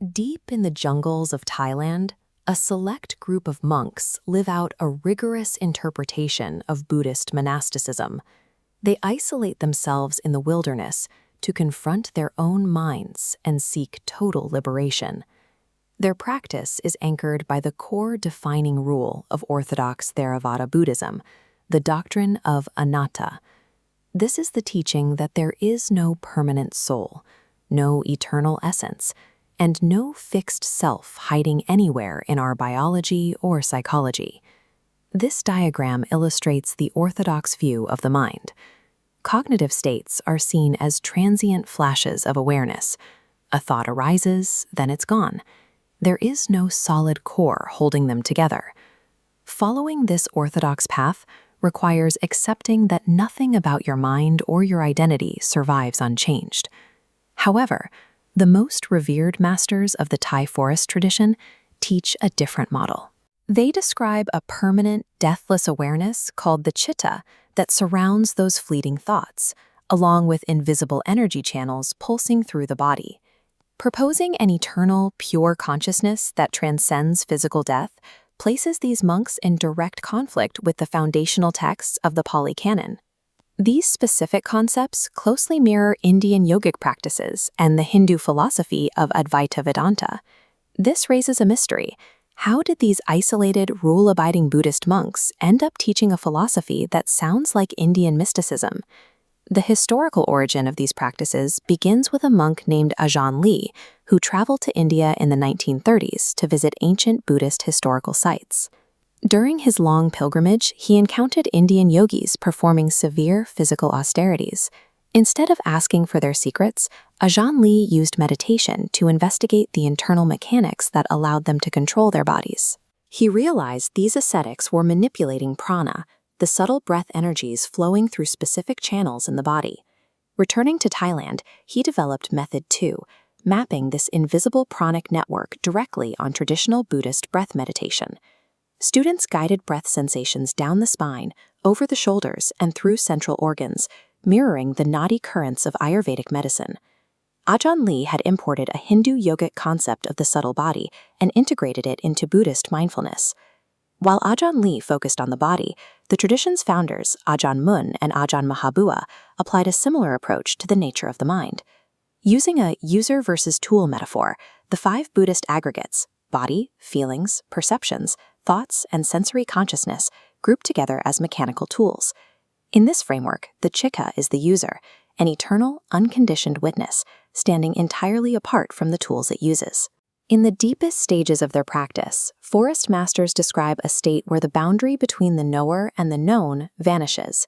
Deep in the jungles of Thailand, a select group of monks live out a rigorous interpretation of Buddhist monasticism. They isolate themselves in the wilderness to confront their own minds and seek total liberation. Their practice is anchored by the core defining rule of Orthodox Theravada Buddhism, the doctrine of anatta. This is the teaching that there is no permanent soul, no eternal essence, and no fixed self hiding anywhere in our biology or psychology. This diagram illustrates the orthodox view of the mind. Cognitive states are seen as transient flashes of awareness. A thought arises, then it's gone. There is no solid core holding them together. Following this orthodox path requires accepting that nothing about your mind or your identity survives unchanged. However, the most revered masters of the Thai forest tradition teach a different model. They describe a permanent, deathless awareness called the Citta that surrounds those fleeting thoughts, along with invisible energy channels pulsing through the body. Proposing an eternal, pure consciousness that transcends physical death places these monks in direct conflict with the foundational texts of the Pali Canon. These specific concepts closely mirror Indian yogic practices and the Hindu philosophy of Advaita Vedanta. This raises a mystery. How did these isolated, rule-abiding Buddhist monks end up teaching a philosophy that sounds like Indian mysticism? The historical origin of these practices begins with a monk named Ajahn Lee, who traveled to India in the 1930s to visit ancient Buddhist historical sites. During his long pilgrimage, he encountered Indian yogis performing severe physical austerities. Instead of asking for their secrets, Ajahn Lee used meditation to investigate the internal mechanics that allowed them to control their bodies. He realized these ascetics were manipulating prāṇa, the subtle breath energies flowing through specific channels in the body. Returning to Thailand, he developed Method 2, mapping this invisible pranic network directly on traditional Buddhist breath meditation. Students guided breath sensations down the spine, over the shoulders, and through central organs, mirroring the nadi currents of Ayurvedic medicine. Ajahn Lee had imported a Hindu yogic concept of the subtle body and integrated it into Buddhist mindfulness. While Ajahn Lee focused on the body, the tradition's founders, Ajahn Mun and Ajahn Boowa, applied a similar approach to the nature of the mind. Using a user versus tool metaphor, the 5 Buddhist aggregates, body, feelings, perceptions, thoughts, and sensory consciousness, grouped together as mechanical tools. In this framework, the Citta is the user, an eternal, unconditioned witness, standing entirely apart from the tools it uses. In the deepest stages of their practice, forest masters describe a state where the boundary between the knower and the known vanishes.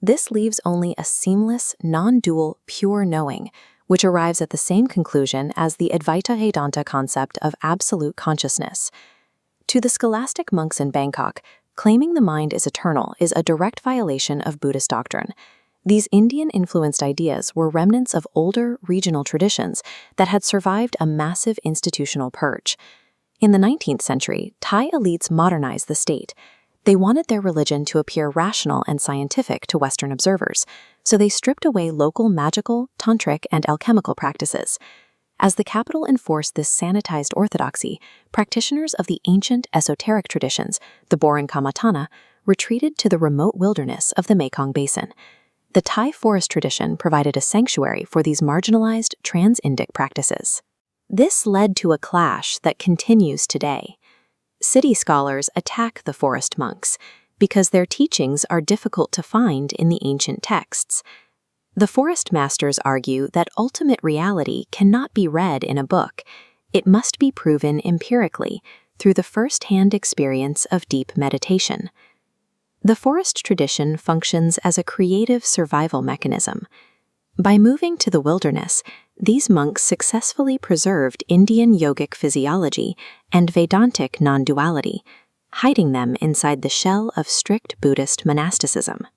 This leaves only a seamless, non-dual, pure knowing, which arrives at the same conclusion as the Advaita Vedanta concept of absolute consciousness. To the scholastic monks in Bangkok, claiming the mind is eternal is a direct violation of Buddhist doctrine. These Indian-influenced ideas were remnants of older, regional traditions that had survived a massive institutional purge. In the 19th century, Thai elites modernized the state. They wanted their religion to appear rational and scientific to Western observers, so they stripped away local magical, tantric, and alchemical practices. As the capital enforced this sanitized orthodoxy, practitioners of the ancient esoteric traditions, the Borān Kammaṭṭhāna, retreated to the remote wilderness of the Mekong Basin. The Thai forest tradition provided a sanctuary for these marginalized trans-Indic practices. This led to a clash that continues today. City scholars attack the forest monks because their teachings are difficult to find in the ancient texts. The forest masters argue that ultimate reality cannot be read in a book. It must be proven empirically through the first-hand experience of deep meditation. The forest tradition functions as a creative survival mechanism. By moving to the wilderness, these monks successfully preserved Indian yogic physiology and Vedantic non-duality, hiding them inside the shell of strict Buddhist monasticism.